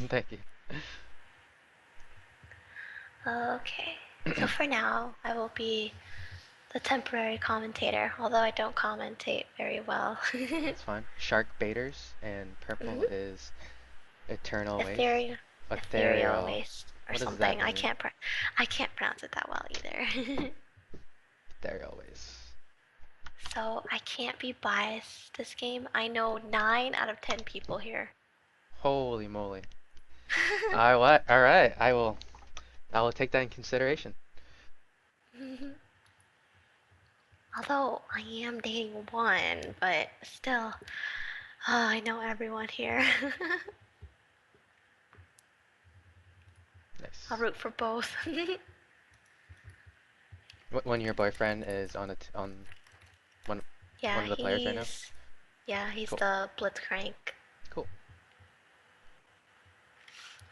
Thank you. Okay, so for now, I will be the temporary commentator, although I don't commentate very well. That's fine. Sharkbaiters, and purple hmm is Eternal Waste. Ethereal, ethereal Ethereal. waste or What does that something. mean? I can't pronounce it that well either. Ethereal Waste. So I can't be biased this game. I know 9 out of 10 people here. Holy moly. I what? All right. I will take that in consideration. Although I am dating one, but still, I know everyone here. I'll Nice. root for both. When your boyfriend is on on one Yeah, one of the players right now? he's Cool. the Blitzcrank. Cool.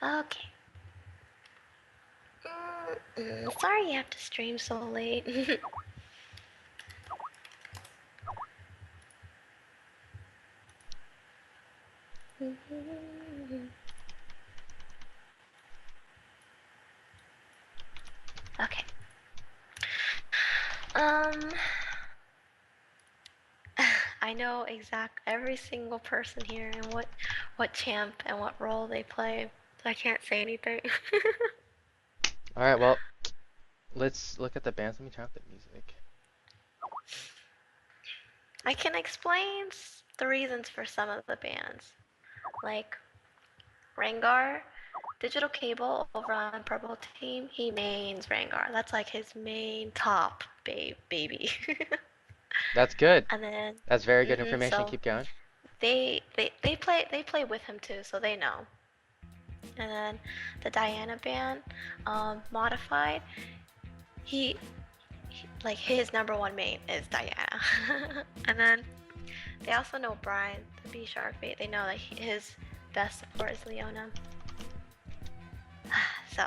Okay. Sorry you have to stream so late. Okay. Um, I know every single person here and what champ and what role they play, so I can't say anything. All right. Well, let's look at the bands. Let me turn off the music. I can explain the reasons for some of the bands, like Rengar, Digital Cable over on Purple Team. He mains Rengar. That's like his main top baby. That's good. And then, That's very good information. so Keep going. they play with him too, so they know. And then the Diana band, modified. He, like his number one main is Diana. And then they also know Brian, the B Sharkbait. They know that his best support is Leona. So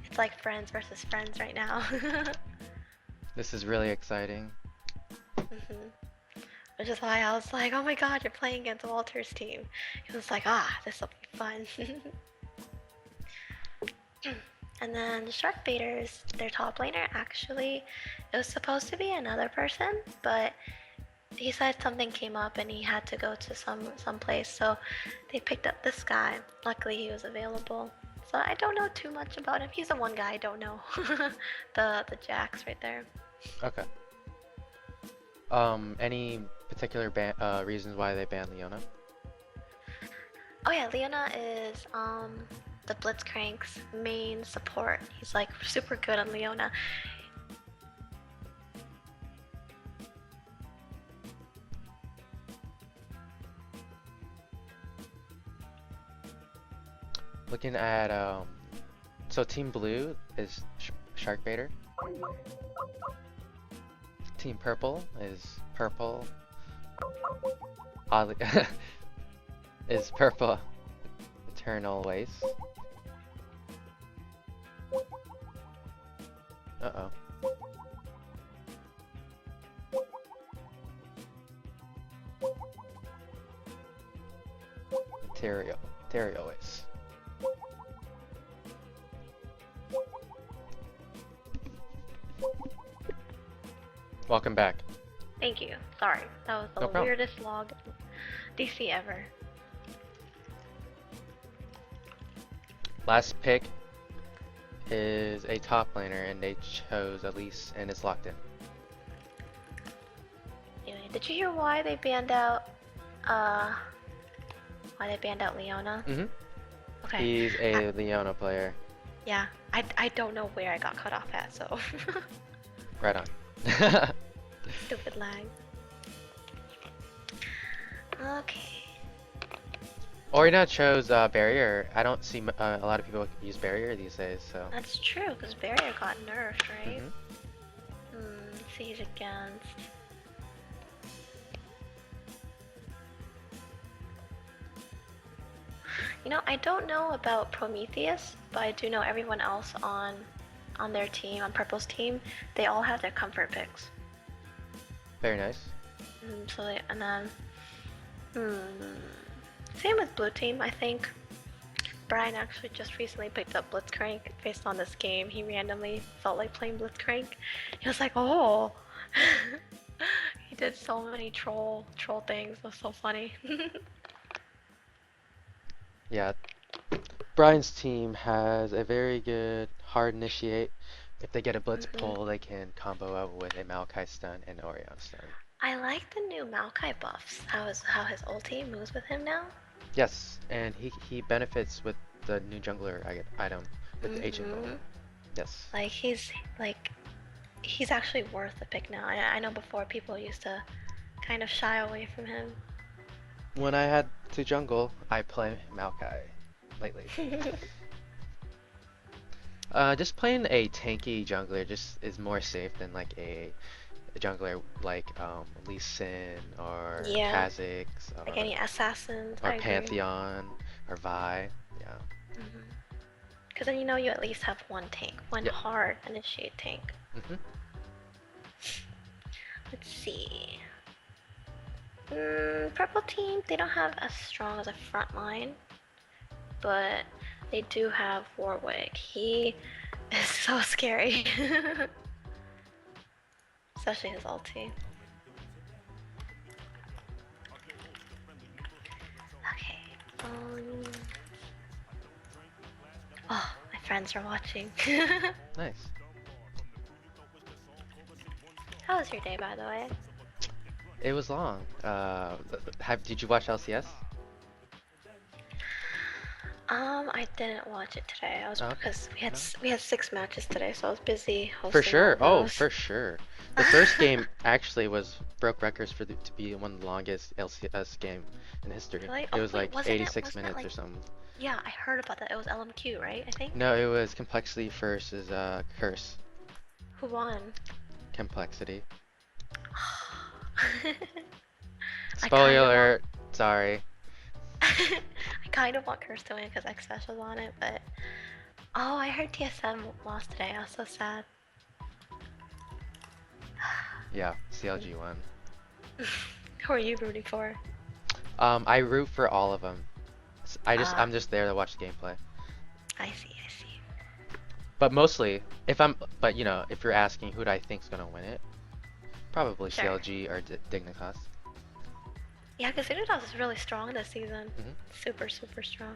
it's like friends versus friends right now. This is really exciting. Which is why I was like, oh my god, you're playing against Walter's team. He was like, this will be fun. And then the Sharkbaiters, their top laner, actually, it was supposed to be another person, but he said something came up and he had to go to some place, so they picked up this guy. Luckily, he was available. So I don't know too much about him. He's the one guy I don't know. The Jax right there. Okay. Any particular reasons why they banned Leona? Oh yeah, Leona is the Blitzcrank's main support. He's like super good on Leona. Looking at so Team Blue is Sharkbaiter. Team Purple is Purple. Oddly, is Purple Eternal Waste. Uh-oh. Ethereal Waste. Welcome back. Thank you. Sorry, that was No the problem. weirdest log DC ever. Last pick is a top laner, and they chose Elise, and it's locked in. Anyway, did you hear why they banned out Leona? Mm-hmm. Okay. He's a Leona player. Yeah, I don't know where I got cut off at, so Right on. stupid lag. Okay. Orina chose barrier. I don't see a lot of people use barrier these days, so. That's true, because Barrier got nerfed, right? Mm-hmm. Siege against. You know, I don't know about Prometheus, but I do know everyone else on their team, on Purple's team, they all have their comfort picks. Very nice. So they, and then, same with Blue team, I think. Brian actually just recently picked up Blitzcrank based on this game. He randomly felt like playing Blitzcrank. He was like, oh. He did so many troll things. It was so funny. Yeah, Brian's team has a very good hard initiate. If they get a blitz Mhm. pull, they can combo up with a Maokai stun and Orion stun. I like the new Maokai buffs. How his ulti moves with him now. Yes, and he benefits with the new jungler item with the ancient gold. Mhm. Yes. Like like he's actually worth the pick now. I know before people used to kind of shy away from him. When I had to jungle, I play Maokai lately. Just playing a tanky jungler just is more safe than like a jungler like Lee Sin or Yeah, Kha'Zix like any assassins, or I agree. Pantheon or Vi. Yeah. Because then you know you at least have one tank, one Yeah. hard initiate tank. Mhm. Let's see. Purple team, they don't have as strong as a front line, but they do have Warwick. He is so scary. Especially his ulti. Okay. Oh, my friends are watching. Nice. How was your day, by the way? It was long. Did you watch LCS? I didn't watch it today. I was Oh, okay. because we had No. we had 6 matches today, so I was busy For hosting all sure. of Oh, those. for sure. The first game actually broke records to be one of the longest LCS game in history. Really? It Oh was wait, like wasn't it 86 wasn't it minutes or like something. yeah, I heard about that. It was LMQ, right? I think. No, it was complexity versus Curse. Who won? Complexity. I Spoiler kind of want alert. Sorry. I kind of want Curse to win because XFash was on it, but oh, I heard TSM lost today. I was so sad. Yeah, CLG won. Who are you rooting for? I root for all of them. Ah, I'm just there to watch the gameplay. I see, I see. But mostly, but you know, if you're asking who do I think's gonna win it, probably Sure. CLG or Dignitas. Yeah, because Unitas is really strong this season. Hmm. Super, super strong.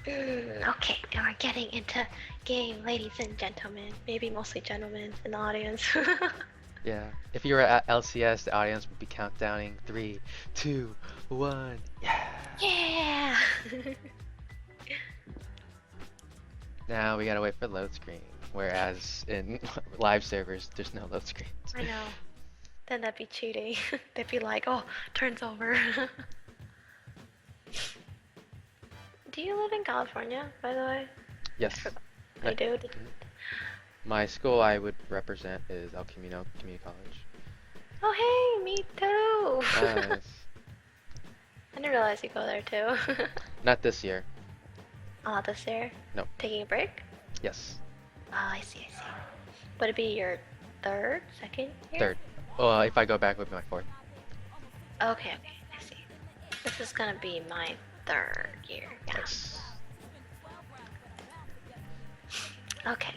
Okay, now we're getting into game, ladies and gentlemen. Maybe mostly gentlemen in the audience. Yeah. If you were at LCS, the audience would be countdowning 3, 2, 1. Yeah. Yeah! Now we gotta wait for load screen. Whereas in live servers, there's no load screens. I know. Then that'd be cheating. They'd be like, oh, turns over. Do you live in California, by the way? I Yes. forgot. My, You do? my school I would represent is El Camino Community College. Oh, hey, me too! Nice. I didn't realize you go there too. Not this year. Oh, this year? No. Taking a break? Yes. Oh, I see, I see. Would it be your second year? Third. If I go back, it would be my fourth. Okay, okay, I see. This is gonna be my third year. Yeah. Nice. Okay.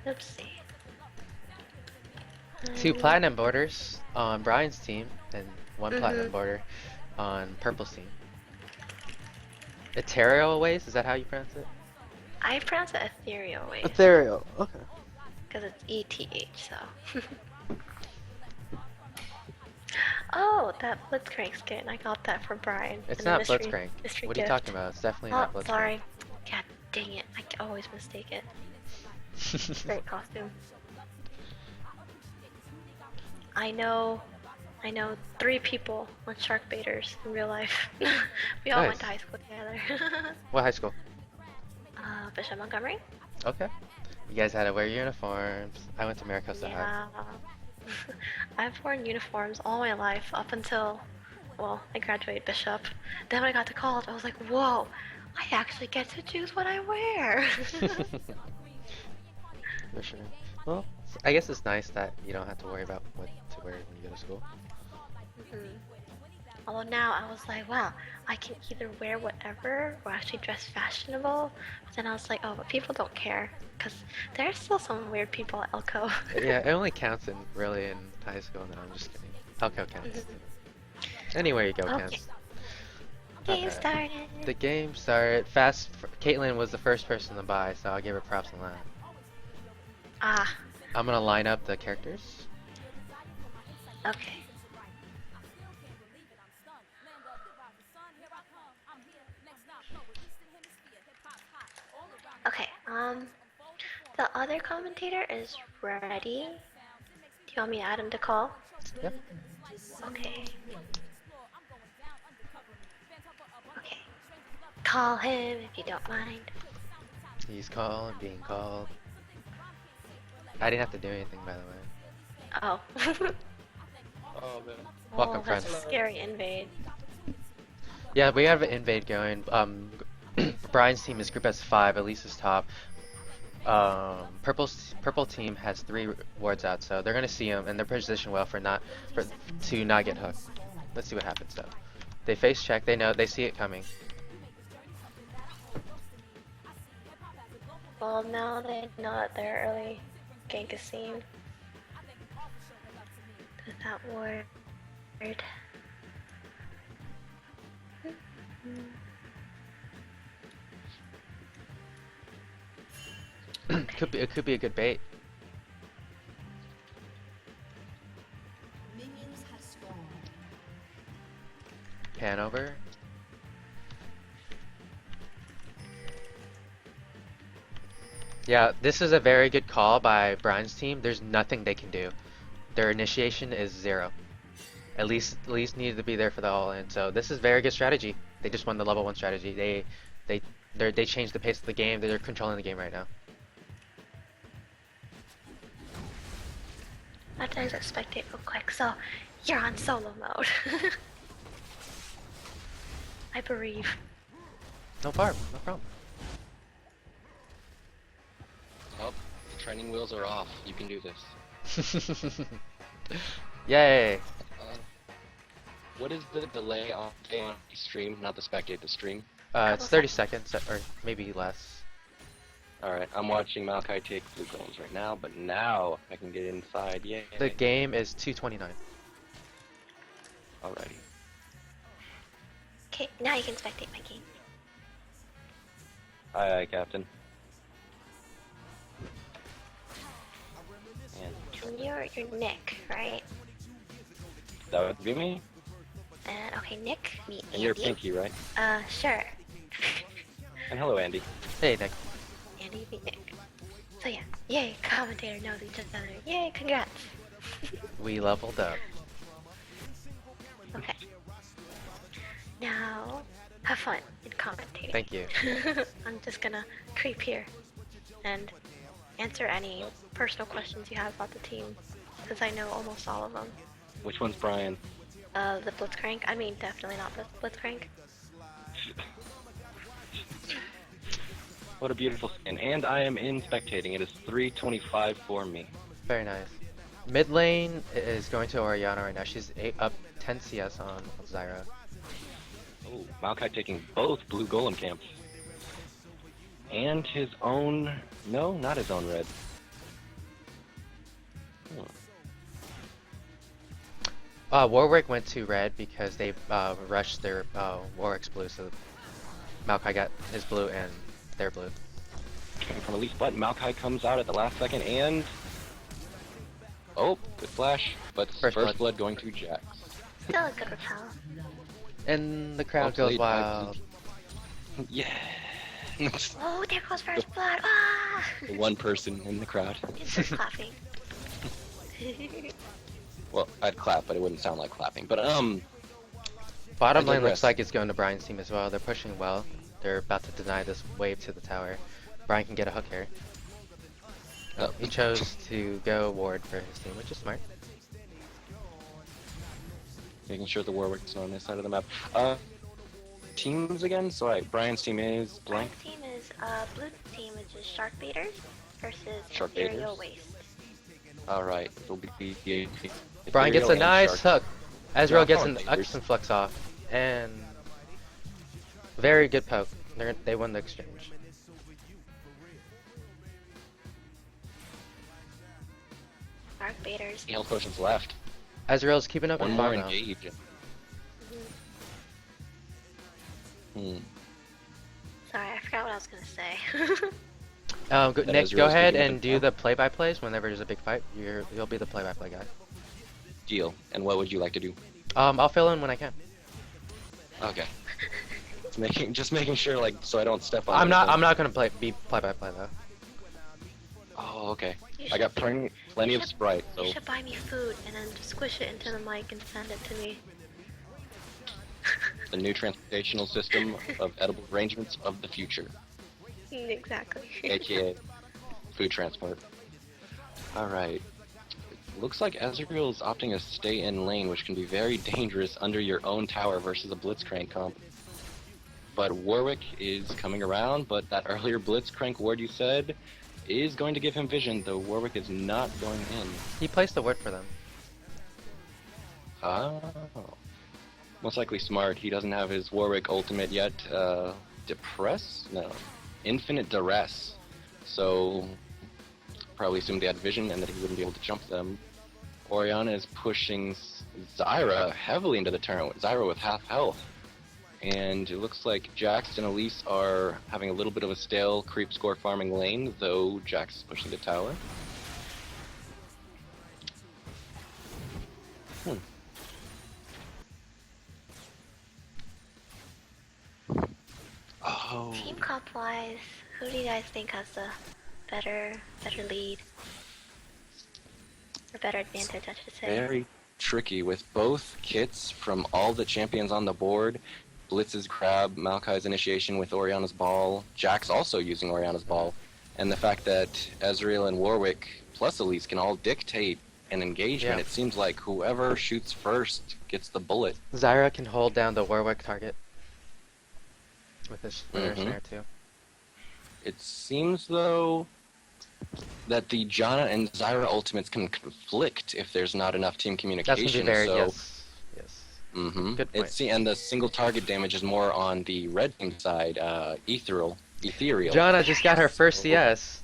Let's see. 2 platinum borders on Brian's team, and 1 platinum Mhm. border on Purple's team. Ethereal ways? Is that how you pronounce it? I pronounce it ethereal ways Ethereal. Okay. because it's ETH. So. Oh, that Blitzcrank skin. I got that for Brian. It's in a not mystery, Blitzcrank. mystery What are you gift. talking about? It's definitely Oh, not Blitzcrank. sorry. God dang it. I always mistake it. Great costume. I know 3 people on Sharkbaiters in real life. We all Nice. went to high school together. What high school? Bishop Montgomery? Okay. You guys had to wear uniforms. I went to Maricosta High. Yeah. I've worn uniforms all my life up until well, I graduated bishop. Then when I got to college, I was like, whoa, I actually get to choose what I wear. For sure. Well, I guess it's nice that you don't have to worry about what to wear when you go to school. Although now I was like, wow, I can either wear whatever or actually dress fashionable. But then I was like, oh, but people don't care. Because there's still some weird people at Elko. Yeah, it only counts in really in high school. No, I'm just kidding. Elko counts. Anywhere you go Okay. counts. Game started. The game started fast. Caitlyn was the first person to buy, so I'll give her props on that. Ah, I'm gonna line up the characters. okay. Okay, the other commentator is ready. Do you want me to add him to call? Yep. Okay. Okay. Call him if you don't mind. He's being called. I didn't have to do anything, by the way. Oh. Oh man. Welcome, Oh, that's friends. a scary invade. Yeah, we have an invade going. Brian's team is group S5, Elisa's top. Purple team has 3 wards out, so they're gonna see him, and they're positioned well to not get hooked. Let's see what happens though. They face check. They see it coming. Well, now they know that their early gank is seen. With that ward. It could be a good bait. Minions have spawned. Pan over. Yeah, this is a very good call by Brian's team. There's nothing they can do. Their initiation is 0. At least needed to be there for the all-in. So this is very good strategy. They just won the level 1 strategy. They changed the pace of the game. They're controlling the game right now. I have to exit spectate real quick, so you're on solo mode. I bereave. No problem. No problem. Oh, the training wheels are off. You can do this. Yay! What is the delay on the stream? Not the spectate, the stream. It's 30 seconds, or maybe less. Alright, I'm watching Maokai take blue golems right now, but now I can get inside. Yay. The game is 2:29. Alrighty. Okay, now you can spectate my game. Aye, aye, Captain. And And you're Nick, right? that would be me. And okay, Nick, meet And you're Andy. Pinky, right? Sure. And hello, Andy. Hey, Nick. Andy, meet Nick. So yeah, yay, commentator knows each other. Yay, congrats. We leveled up. Okay. Now, have fun in commentating. Thank you. I'm just gonna creep here and answer any personal questions you have about the team, because I know almost all of them. Which one's Brian? The Blitzcrank. I mean, definitely not Blitzcrank. What a beautiful skin. And I am in spectating. It is 3:25 for me. Very nice. Mid lane is going to Oriana right now. She's up 10 CS on Zyra. Oh, Maokai taking both blue golem camps. And his own... No, not his own red. Warwick went to red because they rushed their Warwick's blue, so Maokai got his blue and their blue. Coming from Elise, but Maokai comes out at the last second and... Oh, good flash. But first blood going to Jax. Still a good repel. And the crowd Well goes played by wild. Yeah. Oh, there goes first blood. Ah! One person in the crowd. Insert clapping. Well, I'd clap, but it wouldn't sound like clapping. But Bottom I lane looks digress. like it's going to Brian's team as well. They're pushing well. They're about to deny this wave to the tower. Brian can get a hook here. Oh. He chose to go ward for his team, which is smart. making sure the Warwick's on this side of the map. Teams again? Sorry, Brian's team is blank. Brian's team is blue team, which is Sharkbaiters versus Sharkbaiters. Ethereal Waste. Alright, it'll be Brian gets a Ethereal nice and hook. Ezreal gets an Sharkbaiters. flex off. And very good poke. They won the exchange. Sharkbaiters. Health potions left. Ezreal's keeping up One in more farm now. engage. Sorry, I forgot what I was gonna say. Nick, Ezreal's go ahead keeping up in and do farm. the play-by-plays whenever there's a big fight. You'll be the play-by-play guy. Deal. And what would you like to do? I'll fill in when I can. Okay. Just making sure, like, so I don't step on. I'm anything. not gonna be play-by-play though. Oh, okay. You I got should- plenty you of should- Sprite, so You should buy me food and then squish it into the mic and send it to me. the new transportational system of edible arrangements of the future, Exactly. aka food transport. Alright. Looks like Ezreal is opting to stay in lane, which can be very dangerous under your own tower versus a Blitzcrank comp. But Warwick is coming around, but that earlier Blitzcrank ward you said is going to give him vision, though Warwick is not going in. He placed the word for them. Oh. Most likely smart. He doesn't have his Warwick ultimate yet. Depress? No. Infinite Duress. So, probably assumed he had vision and that he wouldn't be able to jump them. Orianna is pushing Zyra heavily into the turret. Zyra with half health. And it looks like Jax and Elise are having a little bit of a stale creep score farming lane, though Jax is pushing the tower. Oh. Team comp wise, who do you guys think has the better lead? Or better advantage, I should say. Very tricky with both kits from all the champions on the board. Blitz's grab, Maokai's initiation with Orianna's ball, Jax also using Orianna's ball, and the fact that Ezreal and Warwick plus Elise can all dictate an engagement. Yeah. It seems like whoever shoots first gets the bullet. Zyra can hold down the Warwick target with his snare too. It seems though that the Janna and Zyra ultimates can conflict if there's not enough team That's communication. gonna be very so yes. Mm-hmm. Good point. And the single target damage is more on the red team side, Ethereal. Janna just got her first CS.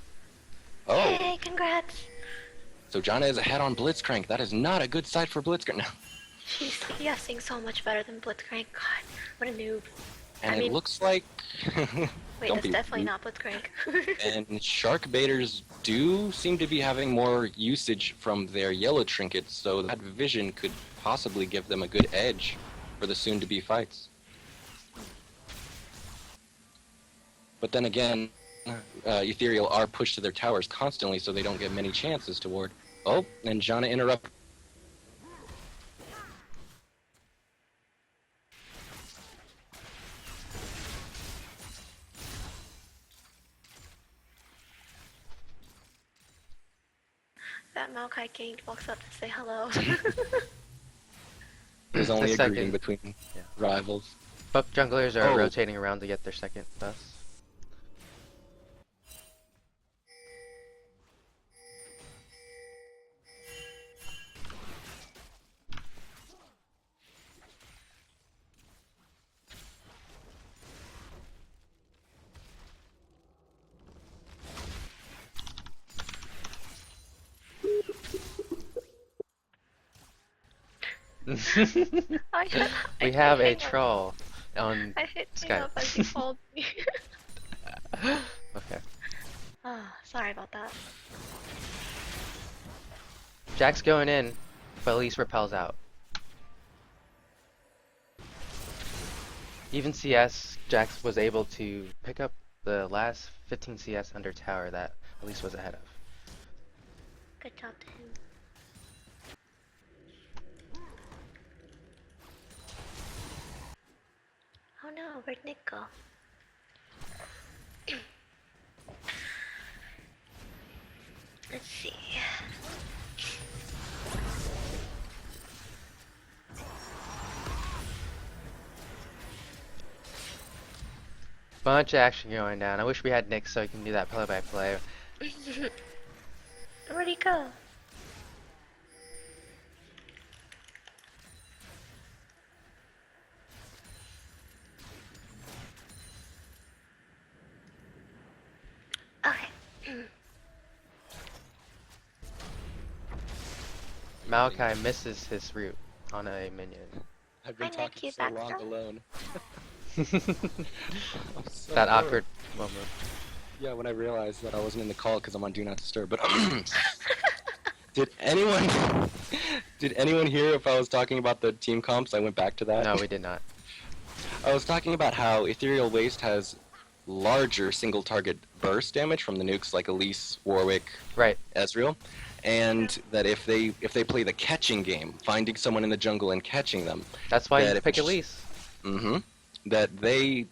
Oh, Hey, congrats! so Janna is ahead on Blitzcrank. That is not a good side for Blitzcrank. No. She's CSing so much better than Blitzcrank. God, what a noob. And I it mean- looks like... Wait, Don't that's be definitely rude. not Blitzcrank. And Sharkbaiters do seem to be having more usage from their yellow trinkets, so that vision could possibly give them a good edge for the soon-to-be fights. But then again, Ethereal are pushed to their towers constantly, so they don't get many chances to ward. Oh, and Janna interrupt. That Maokai King walks up to say hello. There's only a second. greeting between Yeah. rivals. Both junglers are Oh. rotating around to get their second buff. We have a troll on I hit hang Skype. up as he called me. Okay. Oh, sorry about that. Jack's going in, but at least repels out. Even CS, Jax was able to pick up the last 15 CS under tower that Elise was ahead of. Good job to him. Oh no, where'd Nick go? Let's see. Bunch of action going down. I wish we had Nick so he can do that play-by-play. Where'd he go? Okay. Maokai misses his route on a minion. I've been Hi, Nick, talking you so back long now? alone. I'm so That bored. awkward moment. Yeah, when I realized that I wasn't in the call because I'm on Do Not Disturb. But did anyone hear if I was talking about the team comps? I went back to that. No, we did not. I was talking about how Ethereal Waste has larger single target burst damage from the nukes like Elise, Warwick, Right. Ezreal, and that if they play the catching game, finding someone in the jungle and catching them, That's why that you if pick it's- Elise. that they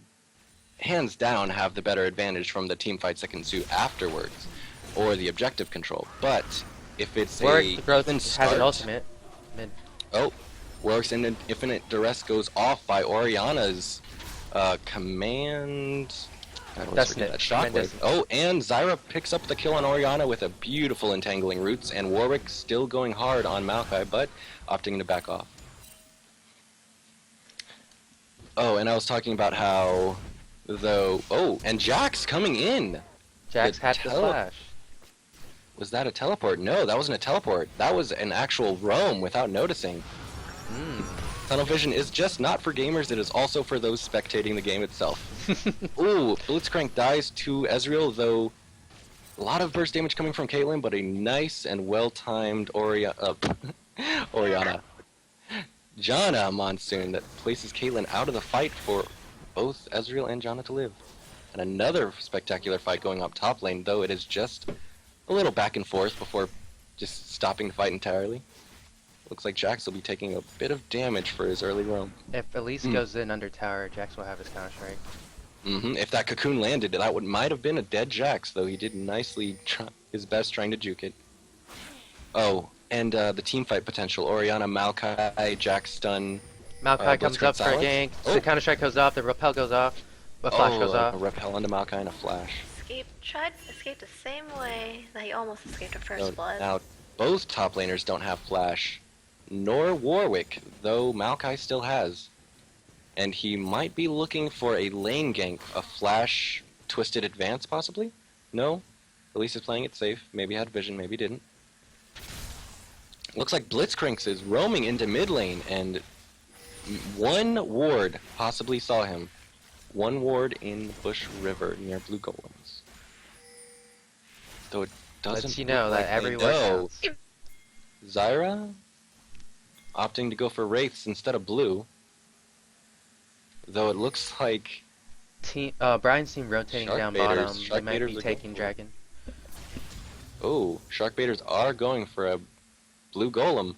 hands down have the better advantage from the team fights that can ensue afterwards, or the objective control. But if it's Warwick even has start, an ultimate. Mid. oh, Warwick's infinite duress goes off by Oriana's command. I always That's forget it. that Command shockwave. doesn't. Oh, and Zyra picks up the kill on Oriana with a beautiful entangling roots, and Warwick still going hard on Maokai, but opting to back off. Oh, and I was talking about how, and Jax coming in. Jax The had the flash. Was that a teleport? No, that wasn't a teleport. That was an actual roam without noticing. Tunnel vision is just not for gamers, it is also for those spectating the game itself. Ooh, Blitzcrank dies to Ezreal, though a lot of burst damage coming from Caitlyn, but a nice and well-timed Oriana. Janna Monsoon that places Caitlyn out of the fight for both Ezreal and Janna to live. And another spectacular fight going up top lane, though it is just a little back and forth before just stopping the fight entirely. Looks like Jax will be taking a bit of damage for his early roam. If Elise goes in under tower, Jax will have his counter strike. If that cocoon landed, that might have been a dead Jax, though he did nicely his best trying to juke it. Oh, and the team fight potential. Oriana, Maokai, Jax stun. Maokai comes Blitzcrank up for a silence? gank. Oh. The counter strike goes off. The repel goes off. The flash goes A off. repel onto Maokai and a flash. Tried to escape the same way that he almost escaped the first So blood. now, both top laners don't have flash, nor Warwick, though Maokai still has. And he might be looking for a lane gank, a flash twisted advance possibly? No? Elise is playing it safe. Maybe had vision, maybe didn't. Looks like Blitzcrank is roaming into mid lane, and one ward possibly saw him. One ward in Bush River near Blue Golems. Though it doesn't Lets you know look that like they every word know. counts. Zyra opting to go for Wraiths instead of Blue. Though it looks like Brian's team rotating down bottom. They might Sharkbaiters be are taking going for dragon. Sharkbaiters are going for a Blue Golem.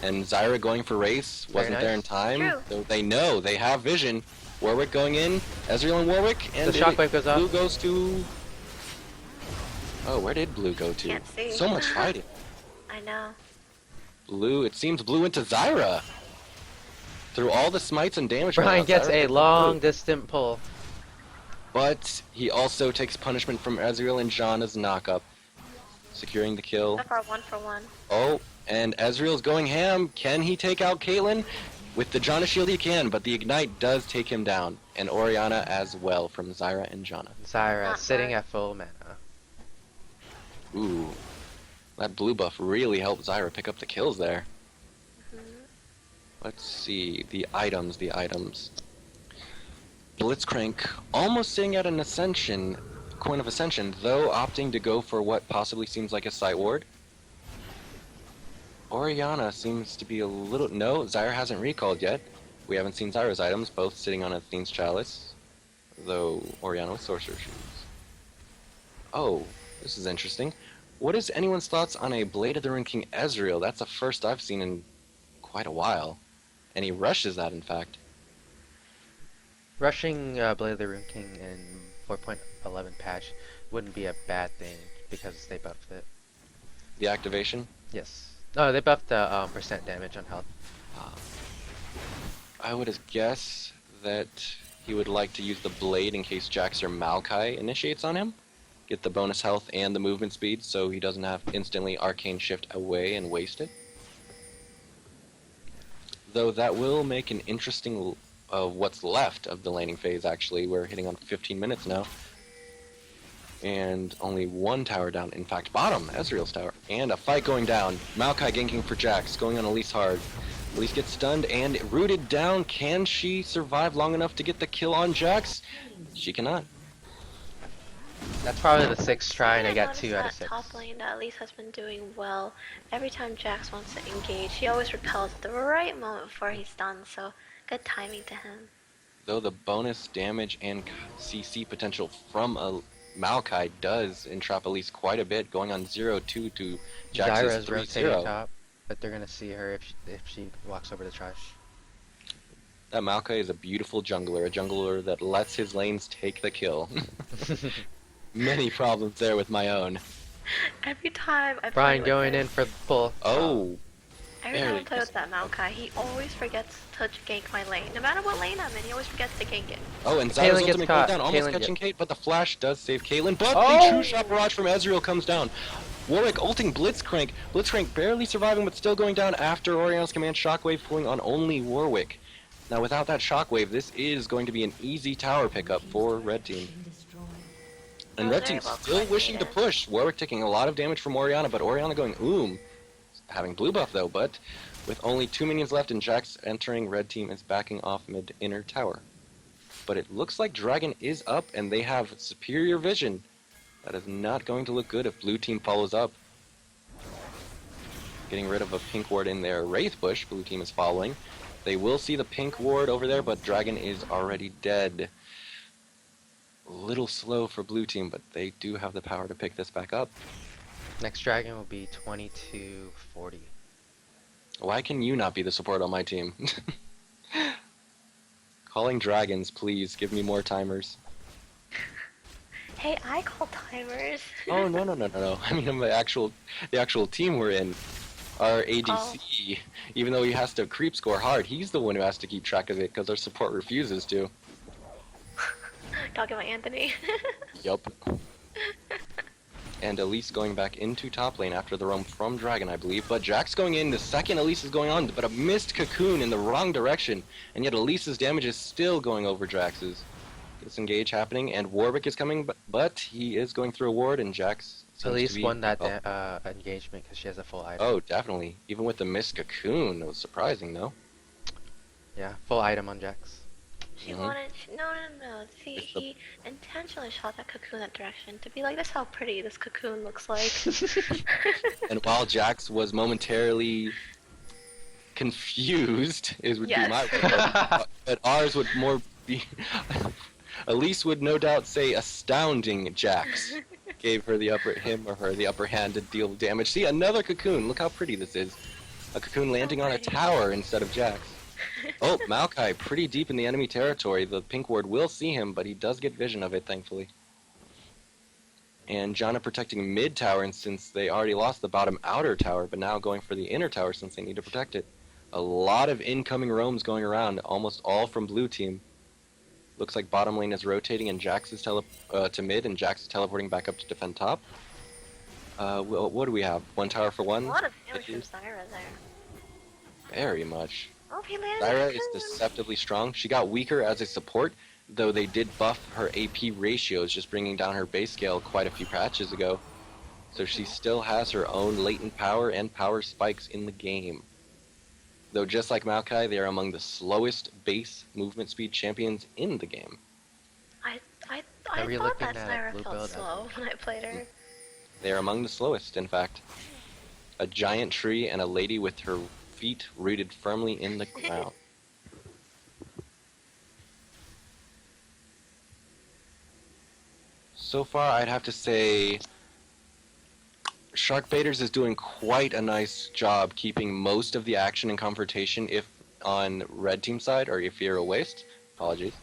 And Zyra going for Wraiths wasn't Very there in nice. time. True. Though they know, they have vision. Warwick going in, Ezreal and Warwick, and The shockwave goes Blue off. goes to... Oh, where did Blue go to? Can't see. So much fighting. I know. Blue, it seems Blue went to Zyra. Through all the smites and damage. Brian right now, gets Zyra a picked up long Blue. distant pull. But he also takes punishment from Ezreal and Janna's knockup, securing the kill. So far, 1-for-1. Oh, and Ezreal's going ham. Can he take out Caitlyn? With the Janna shield he can, but the Ignite does take him down. And Oriana as well from Zyra and Janna. Zyra Not sitting bad. at full mana. Ooh, that blue buff really helped Zyra pick up the kills there. Mhm. Let's see, the items. Blitzcrank almost sitting at an Ascension, Coin of Ascension, though opting to go for what possibly seems like a sight ward. Oriana seems to be a little... No, Zyra hasn't recalled yet. We haven't seen Zyra's items, both sitting on Athene's Chalice, though Oriana with Sorcerer Shoes. Oh, this is interesting. What is anyone's thoughts on a Blade of the Ruined King Ezreal? That's the first I've seen in quite a while. And he rushes that, in fact. Rushing Blade of the Rune King in 4.11 patch wouldn't be a bad thing because they buffed it. The activation? Yes. Oh, they buffed the percent damage on health. I would guess that He would like to use the blade in case Jax or Maokai initiates on him. Get the bonus health and the movement speed so he doesn't have instantly arcane shift away and waste it. Though that will make an interesting what's left of the laning phase actually. We're hitting on 15 minutes now. And only one tower down, in fact bottom, Ezreal's tower. And a fight going down. Maokai ganking for Jax, going on Elise hard. Elise gets stunned and rooted down. Can she survive long enough to get the kill on Jax? She cannot. That's probably the 6th try, and I got 2 out of 6. Top lane that Elise has been doing well. Every time Jax wants to engage, he always repels at the right moment before he's done, so good timing to him. Though the bonus damage and CC potential from a Maokai does entrap Elise quite a bit, going on 0-2 to Jax's Zyra's rotating 3-0. top, but they're gonna see her if she walks over the trash. That Maokai is a beautiful jungler, a jungler that lets his lanes take the kill. Many problems there with my own. Every time I play Brian with going him, in for the pull. Oh, every time I play with that Maokai, he always forgets to gank my lane. No matter what lane I'm in, he always forgets to gank it. oh, and Zyra's Caitlyn gets ultimate caught. goes down, almost Caitlyn catching Kate, but the flash does save Caitlyn, but Oh! the true shot barrage from Ezreal comes down. Warwick ulting Blitzcrank. Blitzcrank barely surviving, but still going down after Oriana's command Shockwave pulling on only Warwick. Now without that Shockwave, this is going to be an easy tower pickup for Red Team. And Oh, Red very Team's well still wishing to coordinated. push. Warwick taking a lot of damage from Oriana, but Oriana going having blue buff though, but with only 2 minions left and Jax entering, Red Team is backing off mid inner tower. But it looks like Dragon is up and they have superior vision. That is not going to look good if Blue Team follows up. Getting rid of a pink ward in their Wraith bush, Blue Team is following. They will see the pink ward over there, but Dragon is already dead. A little slow for Blue Team, but they do have the power to pick this back up. Next dragon will be 2240. Why can you not be the support on my team? Calling dragons, please. Give me more timers. Hey, I call timers. Oh, no. I mean, the actual team we're in. Our ADC, even though he has to creep score hard, he's the one who has to keep track of it because our support refuses to. Talking about Anthony. Yup. And Elise going back into top lane after the roam from Dragon, I believe. But Jax going in, the second Elise is going on, but a missed cocoon in the wrong direction. And yet Elise's damage is still going over Jax's. Disengage happening, and Warwick is coming, but he is going through a ward, and Jax So Elise won that engagement because she has a full item. Oh, definitely. Even with the missed cocoon, it was surprising, though. Yeah, full item on Jax. She wanted. No. See, he intentionally shot that cocoon that direction to be like, "That's how pretty this cocoon looks like." And while Jax was momentarily confused, would be my word, but ours would more be. Elise would no doubt say astounding Jax gave her the upper hand to deal damage. See, another cocoon. Look how pretty this is. A cocoon landing on a tower instead of Jax. Oh, Maokai pretty deep in the enemy territory. The pink ward will see him, but he does get vision of it, thankfully. And Janna protecting mid tower, and since they already lost the bottom outer tower, but now going for the inner tower since they need to protect it. A lot of incoming roams going around, almost all from blue team. Looks like bottom lane is rotating, and Jax is to mid, and Jax is teleporting back up to defend top. What do we have? One tower for one? A lot of damage from Zyra there. Very much. Oh, he landed. Zyra is deceptively strong. She got weaker as a support, though they did buff her AP ratios, just bringing down her base scale quite a few patches ago. So she still has her own latent power and power spikes in the game. Though just like Maokai, they are among the slowest base movement speed champions in the game. I Are you thought looking that at Zyra blue felt build? slow when I played her. They are among the slowest, in fact. A giant tree and a lady with her feet rooted firmly in the ground. So far, I'd have to say Sharkbaiters is doing quite a nice job keeping most of the action and confrontation if on red team side, or if you're a waste. Apologies.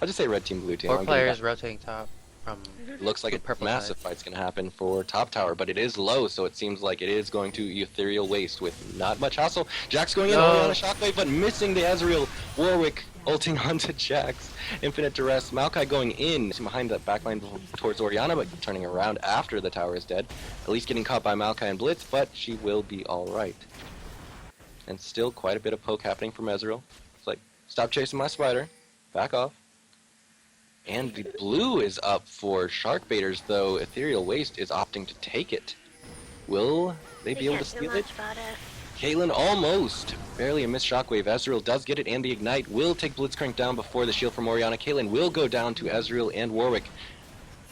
I'll just say red team, blue team. 4 I'm players rotating top from Looks like a purple massive side. fight's going to happen for top tower, but it is low, so it seems like it is going to Ethereal waste with not much hassle. Jax going in No. on a shockwave, but missing the Ezreal. Warwick ulting onto Jax. Infinite Duress. Maokai going in behind the backline towards Orianna, but turning around after the tower is dead. At least getting caught by Maokai and Blitz, but she will be alright. And still quite a bit of poke happening from Ezreal. It's like, stop chasing my spider. Back off. And the blue is up for Sharkbaiters, though Ethereal Waste is opting to take it. Will they be able to steal it? Caitlyn almost. Barely a missed shockwave. Ezreal does get it, and the Ignite will take Blitzcrank down before the shield from Orianna. Caitlyn will go down to Ezreal and Warwick.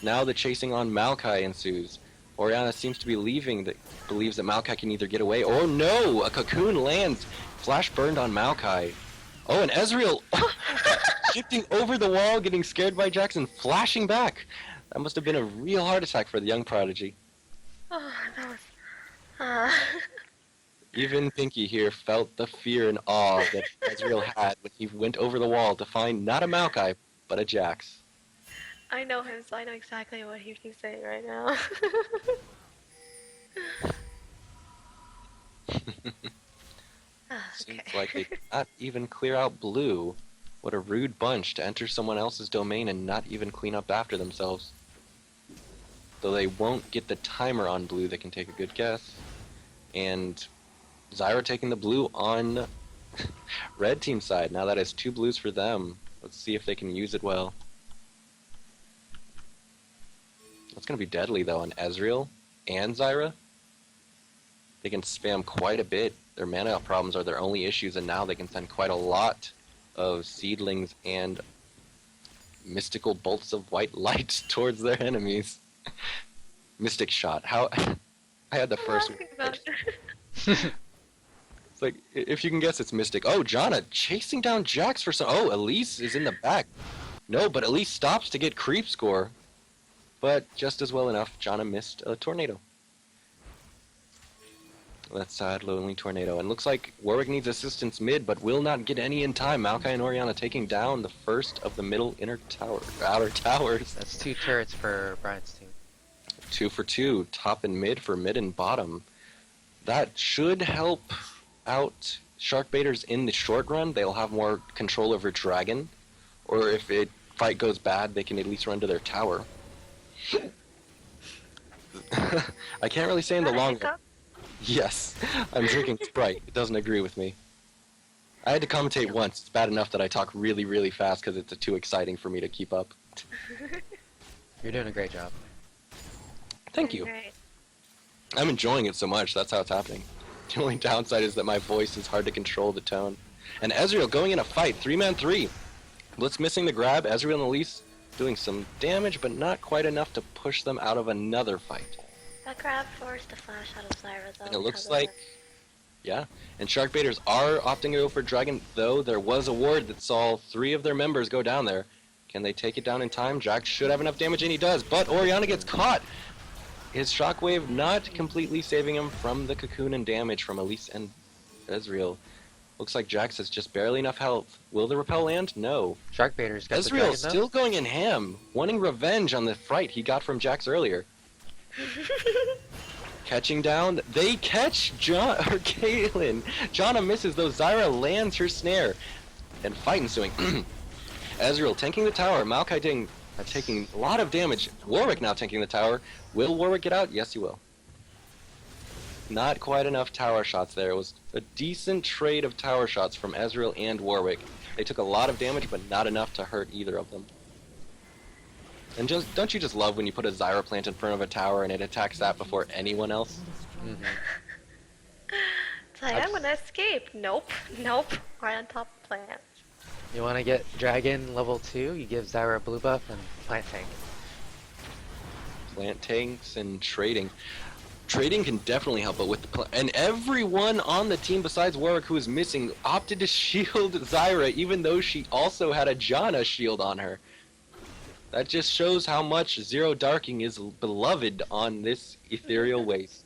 Now the chasing on Maokai ensues. Orianna seems to be leaving, that believes that Maokai can either get away, or no! A cocoon lands! Flash burned on Maokai. Oh, and Ezreal shifting over the wall, getting scared by Jackson, flashing back. That must have been a real heart attack for the young prodigy. Oh, that was... Even Pinky here felt the fear and awe that Ezreal had when he went over the wall to find not a Maokai, but a Jax. I know him, so I know exactly what he's saying right now. Seems like they could not even clear out blue. What a rude bunch to enter someone else's domain and not even clean up after themselves. Though they won't get the timer on blue, they can take a good guess. And Zyra taking the blue on red team side. Now that is 2 blues for them. Let's see if they can use it well. That's going to be deadly though on Ezreal and Zyra. They can spam quite a bit. Their mana problems are their only issues, and now they can send quite a lot of seedlings and mystical bolts of white light towards their enemies. Mystic shot. How I had the first one. It's like, if you can guess, it's Mystic. Oh, Janna chasing down Jax for some... Oh, Elise is in the back. No, but Elise stops to get creep score. But just as well enough, Janna missed a tornado. That sad, lonely tornado. And looks like Warwick needs assistance mid, but will not get any in time. Maokai and Orianna taking down the first of the middle outer towers. That's 2 turrets for Brian's team. 2 for 2. Top and mid for mid and bottom. That should help out Sharkbaiters in the short run. They'll have more control over Dragon. Or if it fight goes bad, they can at least run to their tower. I can't really say in the long run. Yes, I'm drinking Sprite. It doesn't agree with me. I had to commentate once. It's bad enough that I talk really, really fast because it's too exciting for me to keep up. You're doing a great job. Thank you. I'm enjoying it so much. That's how it's happening. The only downside is that my voice is hard to control the tone. And Ezreal going in a fight. 3-man 3. Blitz missing the grab. Ezreal and Elise doing some damage, but not quite enough to push them out of another fight. That grab forced the flash out of Zyra though. And it looks like, yeah, and Sharkbaiters are opting to go for Dragon, though there was a ward that saw 3 of their members go down there. Can they take it down in time? Jax should have enough damage, and he does, but Orianna gets caught! His shockwave not completely saving him from the cocoon and damage from Elise and Ezreal. Looks like Jax has just barely enough health. Will the repel land? No. Sharkbaiters got the dragon, Ezreal still going in ham, wanting revenge on the fright he got from Jax earlier. Catching down, they catch Caitlyn. Janna misses, though Zyra lands her snare. And fight ensuing. Ezreal tanking the tower, Maokai taking a lot of damage. Warwick now tanking the tower. Will Warwick get out? Yes, he will. Not quite enough tower shots there. It was a decent trade of tower shots from Ezreal and Warwick. They took a lot of damage, but not enough to hurt either of them. And don't you just love when you put a Zyra plant in front of a tower and it attacks that before anyone else? Mm-hmm. It's like, I'm gonna escape. Nope. Nope. Right on top of plants. You want to get Dragon level 2, you give Zyra a blue buff and plant tank. Plant tanks and trading. Trading can definitely help, but with the and everyone on the team besides Warwick who is missing opted to shield Zyra, even though she also had a Janna shield on her. That just shows how much Zero Darking is beloved on this Ethereal Waste.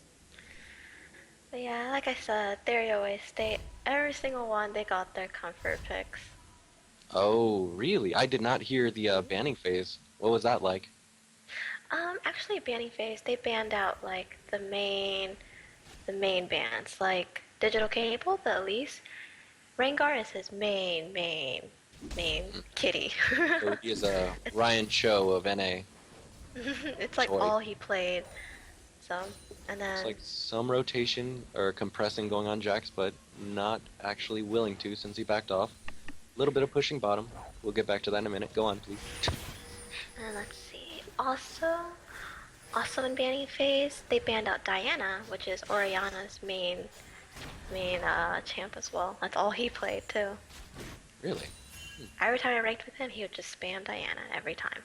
But yeah, like I said, Ethereal Waste, every single one, they got their comfort picks. Oh, really? I did not hear the banning phase. What was that like? Actually banning phase, they banned out like the main bans, like Digital Cable, the Elise. Rengar is his main. named Kitty. So he is a Ryan Cho of NA. It's like Choi. all he played. So, and It's then like some rotation or compressing going on Jax, but not actually willing to since he backed off. A little bit of pushing bottom. We'll get back to that in a minute. Go on, please. and let's see. Also in banning phase, they banned out Diana, which is Oriana's main champ as well. That's all he played too. Really? Every time I ranked with him, he would just spam Diana every time.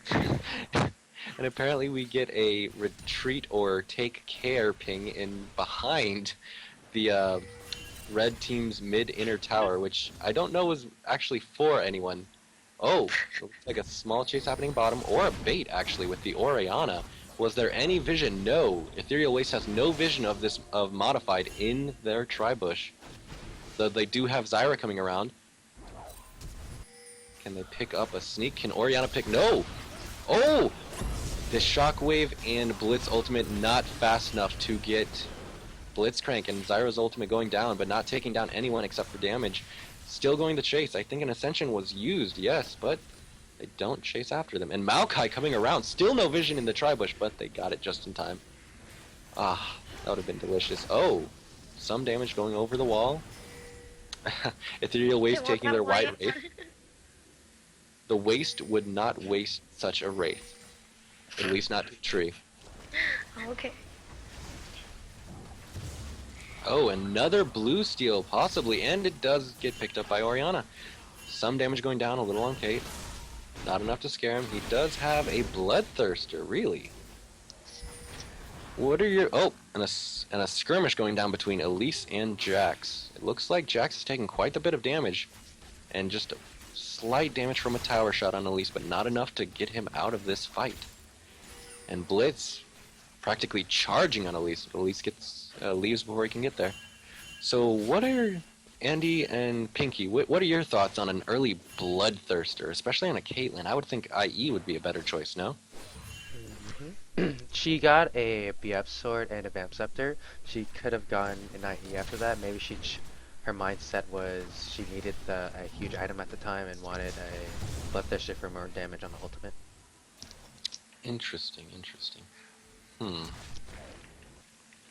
And apparently we get a retreat or take care ping in behind the red team's mid inner tower, which I don't know was actually for anyone. Oh, it looks like a small chase happening bottom, or a bait actually with the Oriana. Was there any vision? No. Ethereal Waste has no vision of this of modified in their tri-bush. Though they do have Zyra coming around. Can they pick up a sneak? Can Oriana pick? No! Oh! The Shockwave and Blitz ultimate not fast enough to get Blitzcrank, and Zyra's ultimate going down, but not taking down anyone except for damage. Still going to chase. I think an Ascension was used, yes, but they don't chase after them. And Maokai coming around. Still no vision in the tri-bush, but they got it just in time. Ah, that would have been delicious. Oh, some damage going over the wall. Ethereal Waste taking their White Wraith. The Waste would not waste such a Wraith. At least not to a tree. Okay. Oh, another blue steal, possibly, and it does get picked up by Oriana. Some damage going down, a little on Kate. Not enough to scare him. He does have a Bloodthirster, really. What are your... Oh, and a skirmish going down between Elise and Jax. It looks like Jax is taking quite a bit of damage. And just slight damage from a tower shot on Elise, but not enough to get him out of this fight. And Blitz practically charging on Elise, but Elise gets leaves before he can get there. So what are Andy and Pinky? What are your thoughts on an early Bloodthirster, especially on a Caitlyn? I would think IE would be a better choice, no? She got a BF sword and a Vamp Scepter. She could have gone an IE after that. Maybe her mindset was she needed a huge item at the time and wanted a Bloodthirster for more damage on the ultimate. Interesting.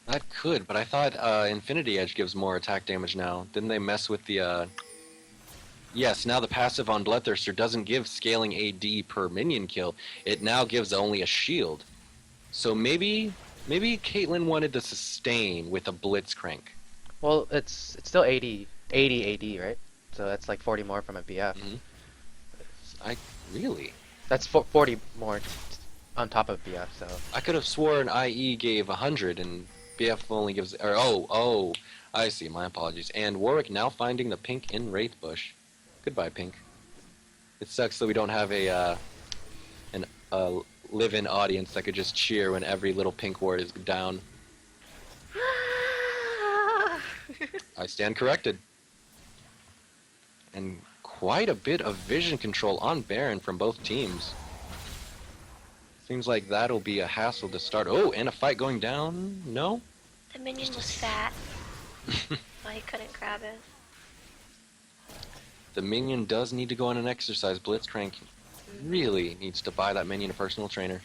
That could, but I thought Infinity Edge gives more attack damage now. Didn't they mess with the Yes, now the passive on Bloodthirster doesn't give scaling AD per minion kill. It now gives only a shield. So maybe Caitlyn wanted to sustain with a Blitzcrank. Well, it's still 80 AD, right? So that's like 40 more from a BF. I really? That's 40 more on top of BF, so... I could have sworn IE gave 100 and BF only gives... Oh, I see, my apologies. And Warwick now finding the pink in Wraith Bush. Goodbye, pink. It sucks that we don't have a live-in audience that could just cheer when every little pink ward is down. I stand corrected. And quite a bit of vision control on Baron from both teams. Seems like that'll be a hassle to start. Oh, and a fight going down? No? The minion was fat, so he couldn't grab it. The minion does need to go on an exercise. Blitzcrank really needs to buy that minion a personal trainer.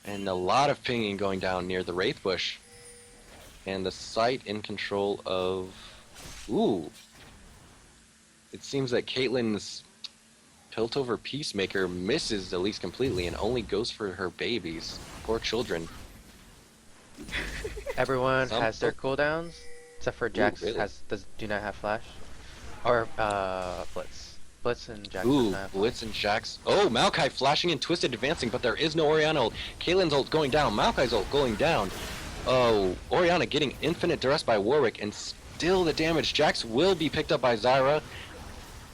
And a lot of pinging going down near the Wraith Bush. And the site in control of... Ooh. It seems that Caitlyn's Piltover Peacemaker misses Elise completely and only goes for her babies. Poor children. Everyone has their cooldowns, except for Jax. Really? Do not have flash. Or Blitz. Blitz and Jax. Ooh, Blitz and Jax. Oh, Maokai flashing and Twisted advancing, but there is no Oriana ult. Caitlyn's ult going down. Maokai's ult going down. Oh, Oriana getting infinite duress by Warwick, and still the damage. Jax will be picked up by Zyra.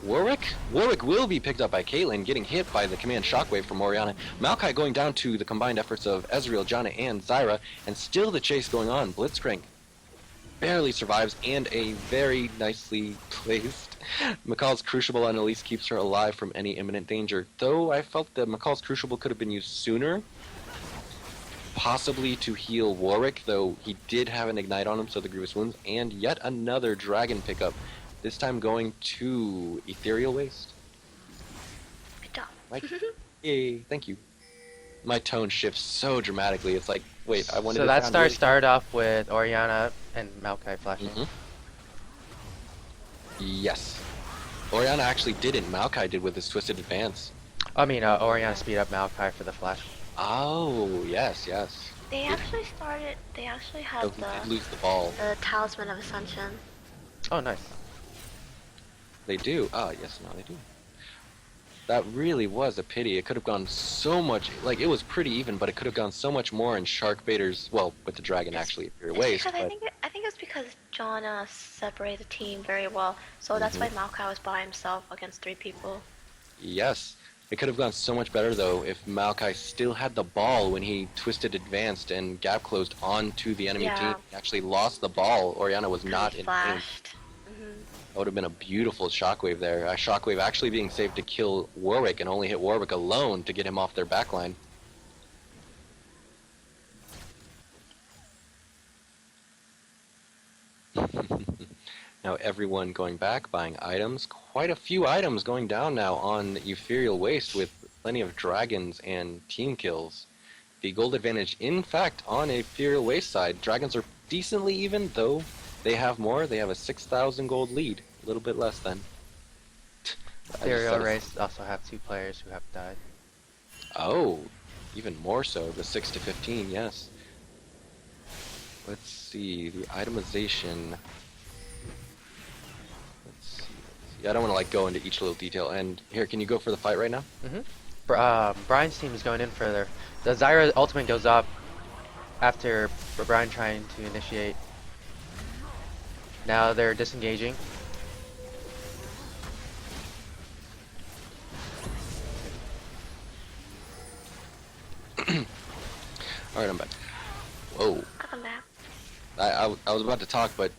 Warwick will be picked up by Caitlyn, getting hit by the command Shockwave from Oriana. Maokai going down to the combined efforts of Ezreal, Janna, and Zyra, and still the chase going on. Blitzcrank barely survives, and a very nicely placed McCall's Crucible on Elise keeps her alive from any imminent danger. Though I felt that McCall's Crucible could have been used sooner, possibly to heal Warwick, though he did have an Ignite on him, so the Grievous Wounds, and yet another Dragon pickup. This time going to Ethereal Waste. Good job. Like, yay, thank you. My tone shifts so dramatically. It's like, wait, I wanted So to that sound really... started off with Orianna and Maokai flashing. Yes. Orianna actually didn't. Maokai did with his Twisted Advance. I mean, Orianna speed up Maokai for the flash. Oh, yes, yes. They actually started. They actually had So he did lose the ball. the Talisman of Ascension. Oh, nice. They do. Ah, yes, now they do. That really was a pity. It could have gone so much. Like, it was pretty even, but it could have gone so much more in Sharkbaiters. Well, with the dragon actually at your waist. Because But I think it's because Jonna separated the team very well, so that's why Maokai was by himself against 3 people. yes, it could have gone so much better though if Maokai still had the ball when he Twisted Advanced and gap closed onto the enemy team. He actually lost the ball. Orianna was not in range. Flashed. That would have been a beautiful shockwave there. A shockwave actually being saved to kill Warwick and only hit Warwick alone to get him off their backline. Now everyone going back, buying items. Quite a few items going down now on Ethereal Waste with plenty of dragons and team kills. The gold advantage, in fact, on Ethereal Waste side. Dragons are decently even, though they have more. They have a 6,000 gold lead. A little bit less than. Ethereal race also have 2 players who have died. Oh, even more so. The 6 to 15, yes. Let's see. The itemization... I don't want to like go into each little detail. And here, can you go for the fight right now? Brian's team is going in further. The Zyra ultimate goes up after Brian trying to initiate. Now they're disengaging. Alright, I'm back. Whoa. Welcome back. I was about to talk, but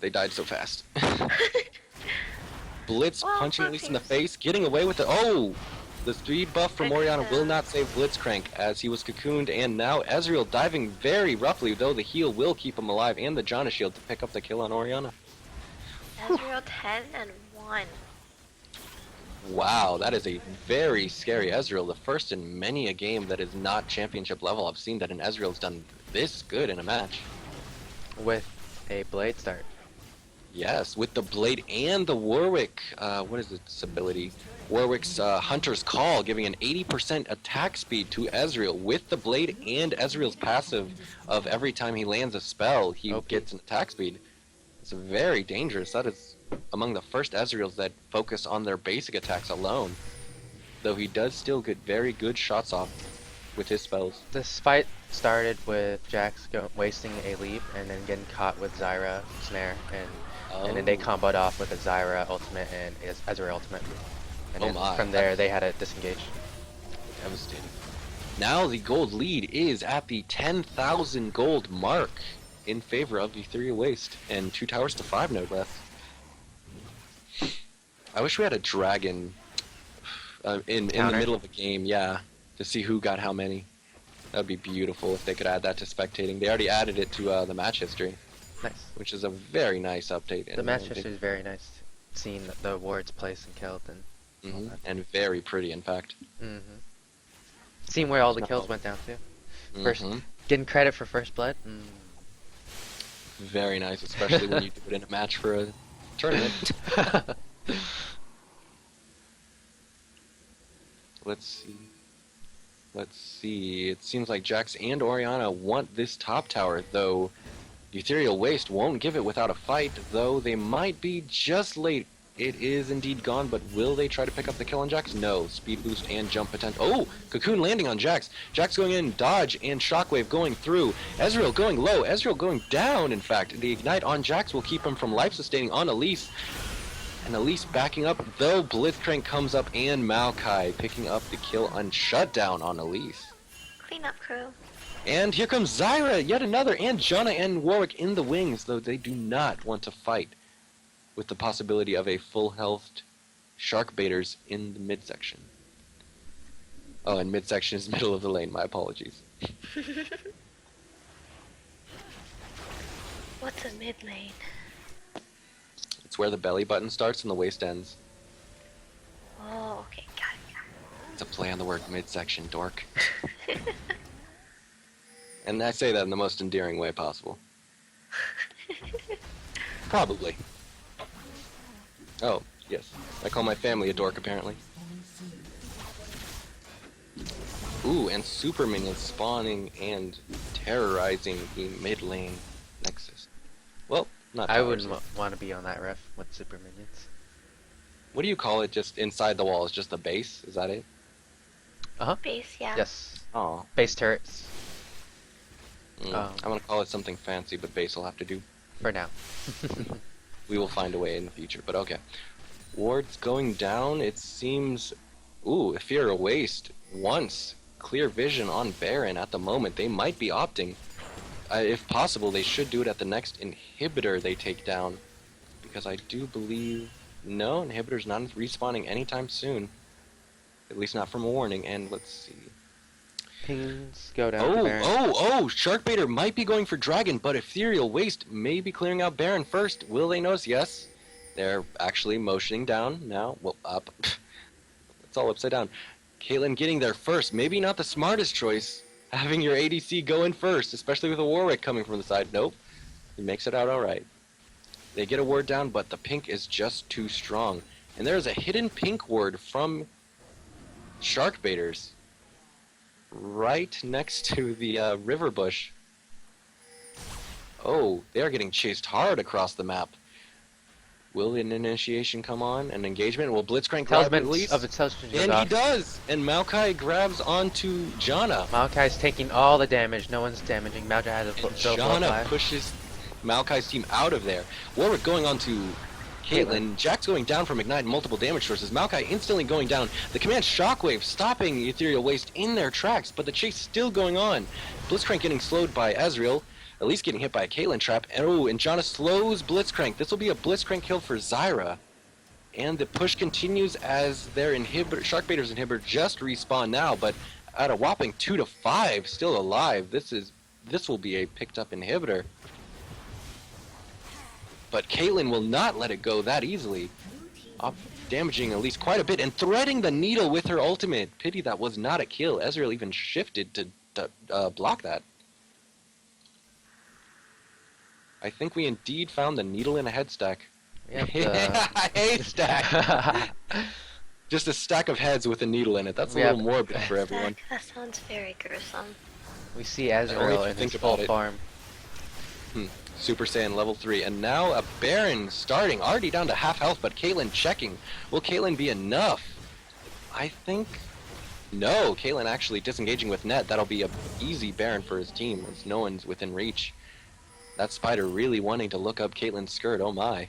they died so fast. Blitz punching Elise in the face, getting away with it. Oh! The speed buff from Orianna will not save Blitzcrank as he was cocooned, and now Ezreal diving very roughly, though the heal will keep him alive, and the Janna shield to pick up the kill on Orianna. Ezreal 10 and 1. Wow, that is a very scary Ezreal. The first in many a game that is not championship level. I've seen that an Ezreal's done this good in a match. With a blade start. Yes, with the Blade and the Warwick, what is its ability? Warwick's Hunter's Call, giving an 80% attack speed to Ezreal. With the Blade and Ezreal's passive of every time he lands a spell, he gets an attack speed. It's very dangerous. That is among the first Ezreals that focus on their basic attacks alone. Though he does still get very good shots off with his spells. This fight started with Jax wasting a leap and then getting caught with Zyra snare, and then they comboed off with a Zyra ultimate and Ezreal ultimate. And then from there they had to disengage. Devastating. Now the gold lead is at the 10,000 gold mark in favor of Ethereal Waste, and 2 towers to 5 no less. I wish we had a dragon in the middle of a game, yeah, to see who got how many. That would be beautiful if they could add that to spectating. They already added it to the match history. Nice. Which is a very nice update. The match history is very nice. Seeing the wards placed and killed and very pretty, in fact. Seeing where all the kills went down to. First, getting credit for first blood. Very nice, especially when you do it in a match for a tournament. Let's see. Let's see. It seems like Jax and Orianna want this top tower, though Ethereal Waste won't give it without a fight, though they might be just late. It is indeed gone, but will they try to pick up the kill on Jax? No. Speed boost and jump potential. Oh! Cocoon landing on Jax. Jax going in, dodge, and shockwave going through. Ezreal going low. Ezreal going down, in fact. The ignite on Jax will keep him from life-sustaining on Elise. And Elise backing up, though Blitzcrank comes up, and Maokai picking up the kill on Shutdown on Elise. Clean up, crew. And here comes Zyra, yet another, and Janna and Warwick in the wings, though they do not want to fight, with the possibility of a full-healthed Sharkbaiters in the midsection. Oh, and midsection is middle of the lane, my apologies. What's a mid lane? It's where the belly button starts and the waist ends. Oh, okay, got it. It's a play on the word midsection, dork. And I say that in the most endearing way possible. Probably. Oh, yes. I call my family a dork, apparently. Ooh, and super minions spawning and terrorizing the mid lane Nexus. Well, not I towers. wouldn't want to be on that ref with super minions. What do you call it just inside the walls? Just the base? Is that it? Base, yeah. Yes. Oh. Base turrets. I want to call it something fancy, but base will have to do. For now. We will find a way in the future, but okay. Wards going down, it seems... Ooh, Ethereal Waste once. Clear vision on Baron at the moment. They might be opting. If possible, they should do it at the next inhibitor they take down. Because I do believe... No, inhibitor's not respawning anytime soon. At least not from a warning, and let's see. Pings go down to Baron. Sharkbaiter might be going for Dragon, but Ethereal Waste may be clearing out Baron first. Will they notice? Yes. They're actually motioning down now. Well, up. It's all upside down. Caitlyn getting there first. Maybe not the smartest choice, having your ADC go in first, especially with a Warwick coming from the side. Nope. He makes it out alright. They get a ward down, but the pink is just too strong. And there's a hidden pink ward from Sharkbaiters right next to the river bush. Oh, they are getting chased hard across the map. Will an initiation come on? An engagement? Will Blitzcrank grab at least? Of intelligence And he does! And Maokai grabs onto Janna. Maokai's taking all the damage. No one's damaging. Maokai has a Janna pushes Maokai's team out of there. Warwick going on to Caitlyn. Jack's going down from Ignite, multiple damage sources. Maokai instantly going down. The command Shockwave stopping Ethereal Waste in their tracks, but the chase still going on. Blitzcrank getting slowed by Ezreal, at least getting hit by a Caitlyn trap. And Janna slows Blitzcrank. This will be a Blitzcrank kill for Zyra. And the push continues as their Sharkbaiters inhibitor just respawned now, but at a whopping 2-5, still alive. This will be a picked up inhibitor. But Caitlyn will not let it go that easily. Damaging at least quite a bit and threading the needle with her ultimate. Pity that was not a kill. Ezreal even shifted to block that. I think we indeed found the needle in a head stack. Yep, Hey, stack! Just a stack of heads with a needle in it. That's a little morbid for everyone. That sounds very gruesome. We see Ezreal in his full form. Super Saiyan level 3, and now a Baron starting, already down to half health, but Caitlyn checking. Will Caitlyn be enough? I think... No, Caitlyn actually disengaging with net. That'll be a easy Baron for his team, as no one's within reach. That spider really wanting to look up Caitlyn's skirt, oh my.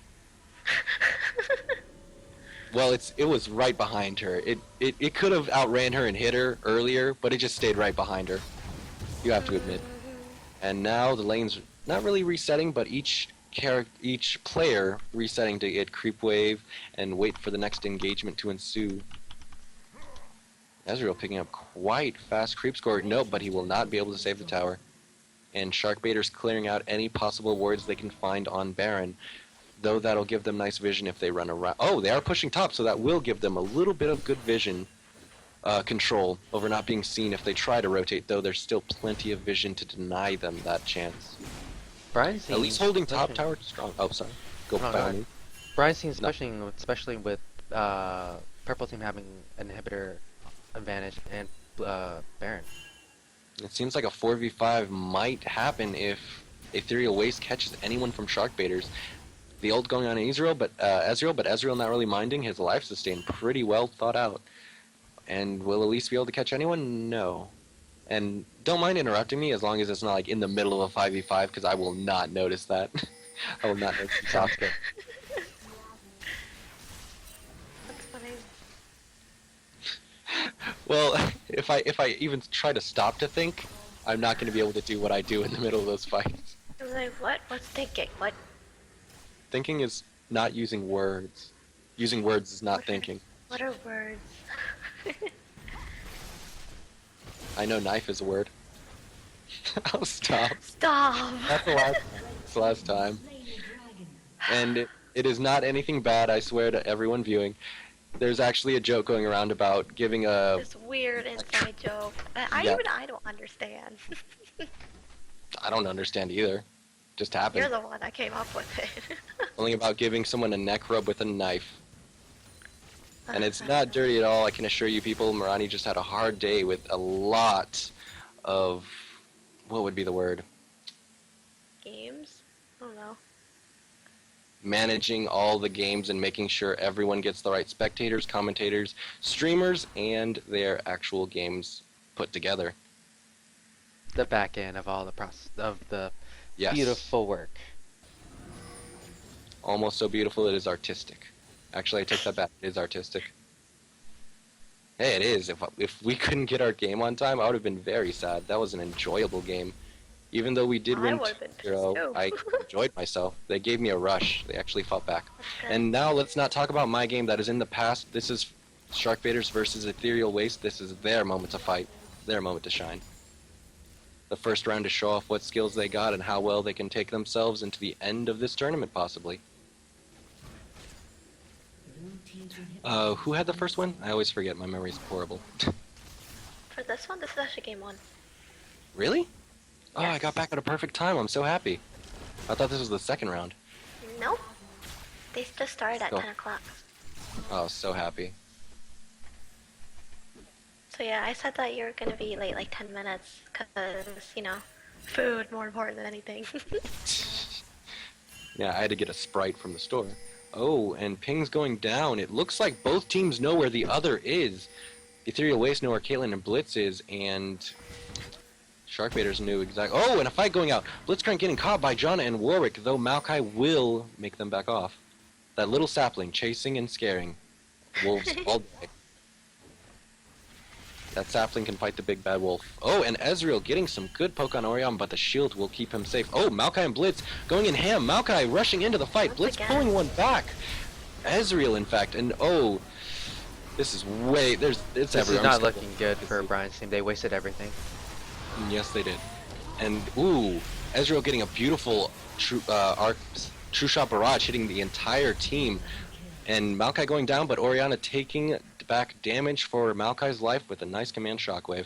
Well, it was right behind her. It could have outran her and hit her earlier, but it just stayed right behind her. You have to admit. And now the lane's not really resetting, but each player resetting to get creep wave and wait for the next engagement to ensue. Ezreal picking up quite fast creep score. No, but he will not be able to save the tower. And Sharkbaiters clearing out any possible wards they can find on Baron. Though that'll give them nice vision if they run around. Oh, they are pushing top, so that will give them a little bit of good vision control over not being seen if they try to rotate, though there's still plenty of vision to deny them that chance. Brian's at least holding top tower strong. Oh, sorry. Go by me. Brian's team's pushing, especially with purple team having an inhibitor advantage and Baron. It seems like a 4v5 might happen if Ethereal Waste catches anyone from Sharkbaiters. The ult going on Ezreal, but Ezreal not really minding. His life sustain pretty well thought out. And will Elise be able to catch anyone? No. And don't mind interrupting me as long as it's not like in the middle of a 5v5, because I will not notice that. I will not notice the top skill. That's funny. Well, if I even try to stop to think, I'm not going to be able to do what I do in the middle of those fights. I was like, what? What's thinking? What? Thinking is not using words. Using words is not thinking. What are words? I know knife is a word. I'll stop. Stop! That's the last time. And It is not anything bad, I swear to everyone viewing. There's actually a joke going around about giving a... This weird inside joke that Yeah. I don't understand. I don't understand either. Just happened. You're the one that came up with it. Something about giving someone a neck rub with a knife. And it's not dirty at all, I can assure you people. Marani just had a hard day with a lot of... What would be the word? Games? I don't know. Managing all the games and making sure everyone gets the right spectators, commentators, streamers, and their actual games put together. The back end of all the Yes. beautiful work. Almost so beautiful it is artistic. Actually, I take that back. It is artistic. Hey, it is. If we couldn't get our game on time, I would have been very sad. That was an enjoyable game. Even though we did I win would've been 2-0, pissed too. I enjoyed myself. They gave me a rush. They actually fought back. Good. And now let's not talk about my game that is in the past. This is Sharkbaiters versus Ethereal Waste. This is their moment to fight, their moment to shine. The first round to show off what skills they got and how well they can take themselves into the end of this tournament, possibly. Who had the first win? I always forget. My memory's horrible. For this one, this is actually game 1. Really? Oh, I Yes. got back at a perfect time. I'm so happy. I thought this was the second round. Nope. They just started at Go. 10 o'clock. Oh, so happy. So yeah, I said that you're gonna be late like 10 minutes because, you know, food more important than anything. Yeah, I had to get a Sprite from the store. Oh, and ping's going down. It looks like both teams know where the other is. Ethereal Waste know where Caitlyn and Blitz is, and Sharkbaiters knew exactly. Oh, and a fight going out. Blitzcrank getting caught by Jana and Warwick, though Maokai will make them back off. That little sapling chasing and scaring wolves all day. That sapling can fight the big bad wolf. Oh, and Ezreal getting some good poke on Orion, but the shield will keep him safe. Oh, Maokai and Blitz going in ham. Maokai rushing into the fight. Once Blitz again. pulling one back. Ezreal, in fact, and oh, this is way... it's This everywhere. is I'm not just looking gonna- good for Brian's team. They wasted everything. Yes, they did. And, ooh, Ezreal getting a beautiful true shot barrage hitting the entire team. And Maokai going down, but Oriana taking back damage for Maokai's life with a nice command shockwave.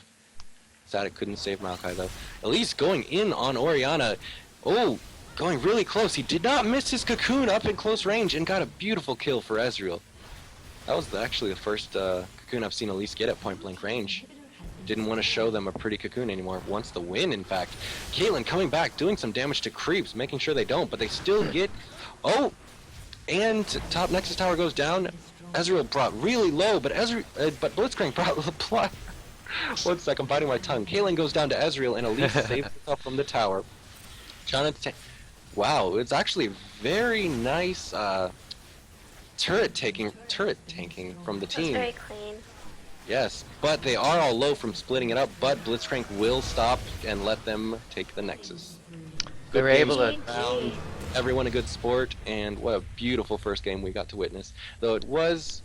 Sad it couldn't save Maokai, though. Elise going in on Oriana. Oh, going really close. He did not miss his cocoon up in close range and got a beautiful kill for Ezreal. That was actually the first cocoon I've seen Elise get at point-blank range. Didn't want to show them a pretty cocoon anymore. Wants the win, in fact. Caitlyn coming back, doing some damage to creeps, making sure they don't, but they still get... Oh! And top Nexus Tower goes down. Ezreal brought really low, but but Blitzcrank brought... One sec, I'm biting my tongue. Caitlyn goes down to Ezreal, and Elise saves herself from the tower. Jonathan... Wow, it's actually very nice turret tanking from the It's team. very clean. Yes, but they are all low from splitting it up, but Blitzcrank will stop and let them take the Nexus. They were able to... GG. Everyone a good sport, and what a beautiful first game we got to witness. Though it was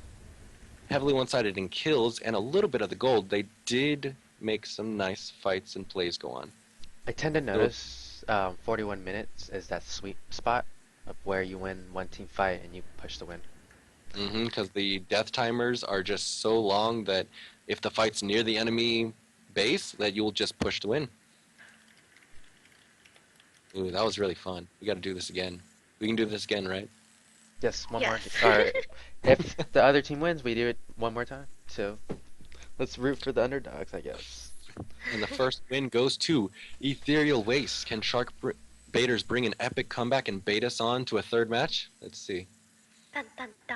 heavily one-sided in kills and a little bit of the gold, they did make some nice fights and plays go on. I tend to notice 41 minutes is that sweet spot of where you win one team fight and you push the win. Because the death timers are just so long that if the fight's near the enemy base, that you'll just push to win. Ooh, that was really fun. We gotta do this again. We can do this again, right? Yes, one Yes. more. Or if the other team wins, we do it one more time. So let's root for the underdogs, I guess. And the first win goes to Ethereal Waste. Can Sharkbaiters bring an epic comeback and bait us on to a third match? Let's see. Dun, dun, dun.